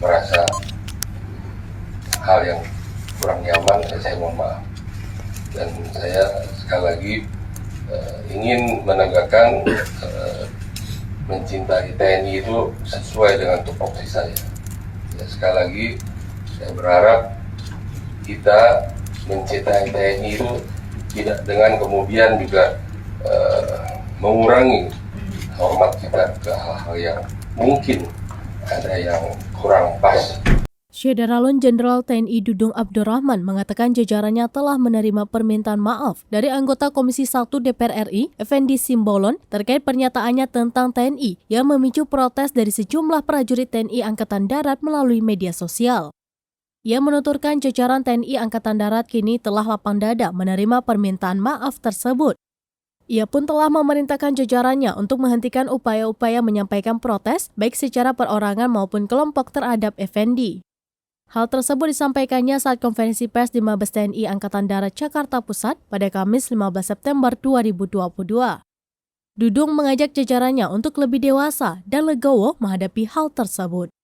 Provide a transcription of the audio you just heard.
merasa hal yang kurang nyaman, saya mohon maaf. Dan saya sekali lagi ingin menegakkan mencintai TNI itu sesuai dengan tupoksi saya. Ya, sekali lagi saya berharap kita mencintai TNI itu tidak dengan kemudian juga mengurangi hormat kita ke hal-hal yang mungkin ada yang kurang pas. Syederalun Jenderal TNI Dudung Abdurrahman mengatakan jajarannya telah menerima permintaan maaf dari anggota Komisi 1 DPR RI, Effendi Simbolon, terkait pernyataannya tentang TNI yang memicu protes dari sejumlah prajurit TNI Angkatan Darat melalui media sosial. Ia menuturkan jajaran TNI Angkatan Darat kini telah lapang dada menerima permintaan maaf tersebut. Ia pun telah memerintahkan jajarannya untuk menghentikan upaya-upaya menyampaikan protes baik secara perorangan maupun kelompok terhadap Effendi. Hal tersebut disampaikannya saat konferensi pers di Mabes TNI Angkatan Darat Jakarta Pusat pada Kamis 15 September 2022. Dudung mengajak jajarannya untuk lebih dewasa dan legowo menghadapi hal tersebut.